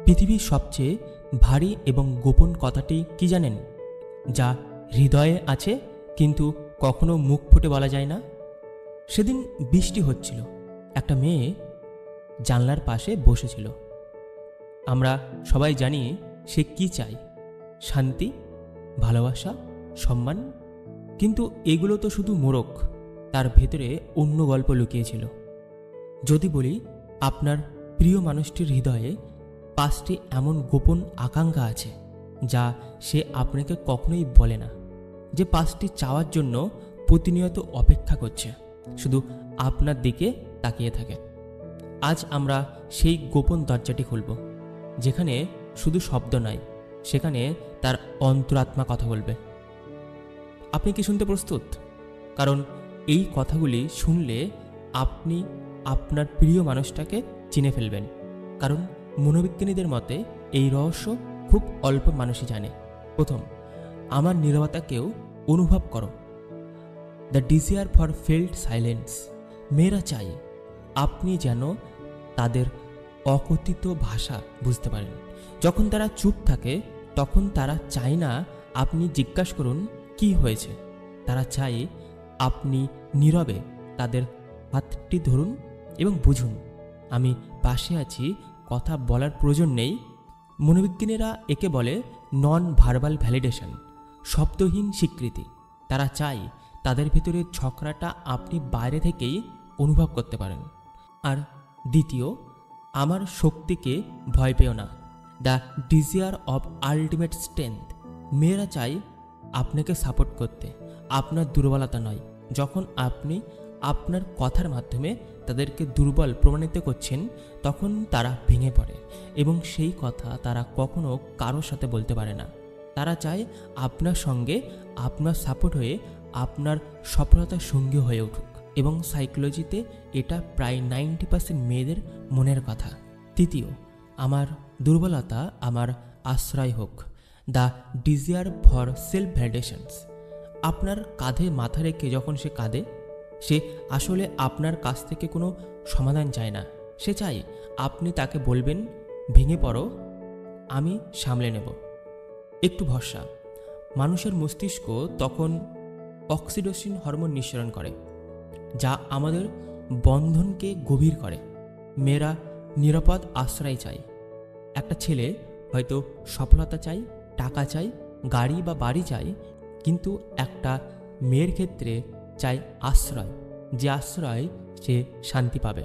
পৃথিবীর সবচেয়ে ভারী এবং গোপন কথাটি কি জানেন? যা হৃদয়ে আছে কিন্তু কখনো মুখ ফুটে বলা যায় না। সেদিন বৃষ্টি হচ্ছিল। একটা মেয়ে জানলার পাশে বসেছিল। আমরা সবাই জানি সে কি চায়, শান্তি, ভালোবাসা, সম্মান। কিন্তু এগুলো তো শুধু মোড়ক, তার ভেতরে অন্য গল্প লুকিয়েছিল। যদি বলি আপনার প্রিয় মানুষটির হৃদয়ে 5টি এমন গোপন আকাঙ্ক্ষা আছে যা সে আপনাকে কখনোই বলে না, যে 5টি চাওয়ার জন্য প্রতিনিয়ত অপেক্ষা করছে, শুধু আপনার দিকে তাকিয়ে থাকে। আজ আমরা সেই গোপন দরজাটি খুলব, যেখানে শুধু শব্দ নয়, সেখানে তার অন্তরাত্মা কথা বলবে। আপনি কি শুনতে প্রস্তুত? কারণ এই কথাগুলি শুনলে আপনি আপনার প্রিয় মানুষটাকে চিনে ফেলবেন। কারণ মনোবিজ্ঞানীদের মতে এই রহস্য খুব অল্প মানুষই জানে। প্রথম, আমার নীরবতাকেও অনুভব করো। The desire for felt silence. মেয়েরা চাই আপনি যেন তাদের অকথিত ভাষা বুঝতে পারেন। যখন তারা চুপ থাকে তখন তারা চায় না আপনি জিজ্ঞাসা করুন কি হয়েছে। তারা চায় আপনি নীরবে তাদের হাতটি ধরুন এবং বুঝুন, আমি পাশে আছি, কথা বলার প্রয়োজন নেই। মনোবিজ্ঞানীরা একে বলে নন ভার্বাল ভ্যালিডেশন, শব্দহীন স্বীকৃতি। তারা চায় তাদের ভিতরে ঝগড়াটা আপনি বাইরে থেকেই অনুভব করতে পারেন। আর দ্বিতীয়, আমার শক্তিকে ভয় পেও না। The desire of ultimate strength. মেয়েরা চাই আপনাকে সাপোর্ট করতে, আপনার দুর্বলতা নয়। যখন আপনি আপনার কথার মাধ্যমে তাদেরকে দুর্বল প্রমাণিত করছেন, তখন তারা ভেঙে পড়ে এবং সেই কথা তারা কখনো কারোর সাথে বলতে পারে না। তারা চায় আপনার সঙ্গে আপনার সাপোর্ট হয়ে আপনার সফলতার সঙ্গী হয়ে উঠুক। এবং সাইকোলজিতে এটা প্রায় 90% মেয়েদের মনের কথা। তৃতীয়, আমার দুর্বলতা আমার আশ্রয় হোক। The desire for self ভ্যালিডেশনস। আপনার কাঁধে মাথা রেখে যখন সে কাঁদে, সে আসলে আপনার কাছ থেকে কোনো সমাধান চায় না। সে চায় আপনি তাকে বলবেন, ভেঙে পড়ো, আমি সামলে নেব। একটু ভরসা। মানুষের মস্তিষ্ক তখন অক্সিটোসিন হরমোন নিঃসরণ করে, যা আমাদের বন্ধনকে গভীর করে। মেয়েরা নিরাপদ আশ্রয় চায়। একটা ছেলে হয়তো সফলতা চাই, টাকা চাই, গাড়ি বা বাড়ি চাই, কিন্তু একটা মেয়ের ক্ষেত্রে চাই আশ্রয়, যে আশ্রয় সে শান্তি পাবে।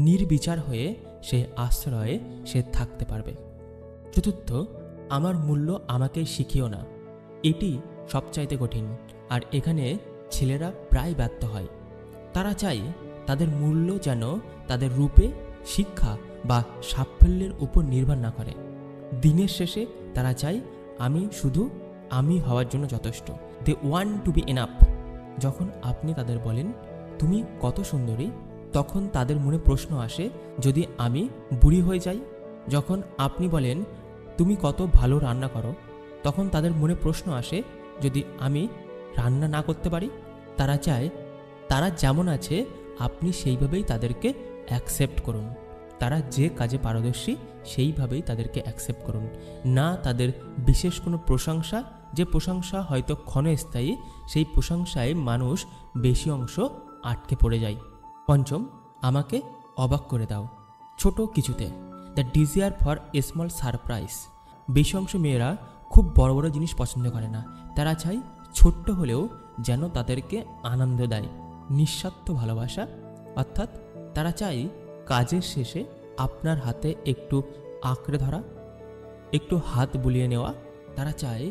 নির্বিচার হয়ে সে আশ্রয়ে সে থাকতে পারবে। চতুর্থ, আমার মূল্য আমাকে শিখিও না। এটি সবচাইতে কঠিন, আর এখানে ছেলেরা প্রায় ব্যর্থ হয়। তারা চায় তাদের মূল্য যেন তাদের রূপে, শিক্ষা বা সাফল্যের উপর নির্ভর না করে। দিনের শেষে তারা চায় আমি শুধু আমি হওয়ার জন্য যথেষ্ট। They want to be enough. যখন আপনি তাদের বলেন তুমি কত সুন্দরী, তখন তাদের মনে প্রশ্ন আসে, যদি আমি বুড়ি হয়ে যাই? যখন আপনি বলেন তুমি কত ভালো রান্না করো, তখন তাদের মনে প্রশ্ন আসে, যদি আমি রান্না না করতে পারি? তারা চায় তারা যেমন আছে আপনি সেইভাবেই তাদেরকে অ্যাকসেপ্ট করুন। তারা যে কাজে পারদর্শী সেইভাবেই তাদেরকে অ্যাকসেপ্ট করুন, না তাদের বিশেষ কোনো প্রশংসা, যে প্রশংসা হয়তো ক্ষণস্থায়ী, সেই প্রশংসায় মানুষ বেশি অংশ আটকে পড়ে যায়। পঞ্চম, আমাকে অবাক করে দাও ছোট কিছুতে। The desire for a small surprise. বেশি অংশ মেয়েরা খুব বড় বড় জিনিস পছন্দ করে না। তারা চায় ছোট্ট হলেও যেন তাদেরকে আনন্দ দেয়। নিঃস্বার্থ ভালোবাসা, অর্থাৎ তারা চায় কাজের শেষে আপনার হাতে একটু আঁকড়ে ধরা, একটু হাত বুলিয়ে নেওয়া। তারা চায়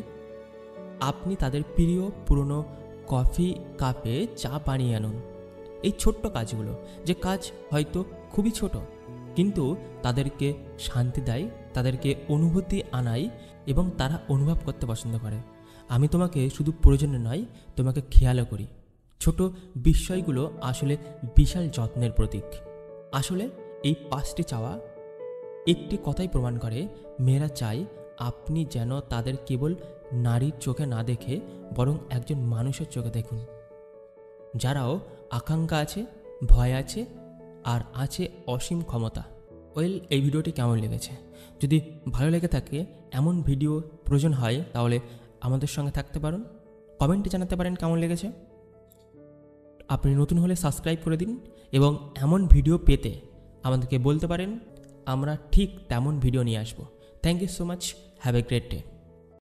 আপনি তাদের প্রিয় পুরনো কফি কাপে চা বানিয়ে আনুন। এই ছোট্ট কাজগুলো, যে কাজ হয়তো খুবই ছোট, কিন্তু তাদেরকে শান্তি দেয়, তাদেরকে অনুভূতি আনায় এবং তারা অনুভব করতে পছন্দ করে। আমি তোমাকে শুধু প্রয়োজনে নয়, তোমাকে খেয়ালও করি। ছোট বিষয়গুলো আসলে বিশাল যত্নের প্রতীক। আসলে এই 5টি চাওয়া একটি কথাই প্রমাণ করে, মেয়েরা চায় আপনি যেন তাদের কেবল নারীর চোখে না দেখে বরং একজন মানুষের চোখে দেখুন, যারাও আকাঙ্ক্ষা আছে, ভয় আছে, আর আছে অসীম ক্ষমতা। ওয়েল, এই ভিডিওটি কেমন লেগেছে? যদি ভালো লেগে থাকে, এমন ভিডিও প্রয়োজন হয়, তাহলে আমাদের সঙ্গে থাকতে পারেন, কমেন্টে জানাতে পারেন কেমন লেগেছে। আপনি নতুন হলে সাবস্ক্রাইব করে দিন এবং এমন ভিডিও পেতে আমাদেরকে বলতে পারেন, আমরা ঠিক তেমন ভিডিও নিয়ে আসবো। Thank you so much, have a great day.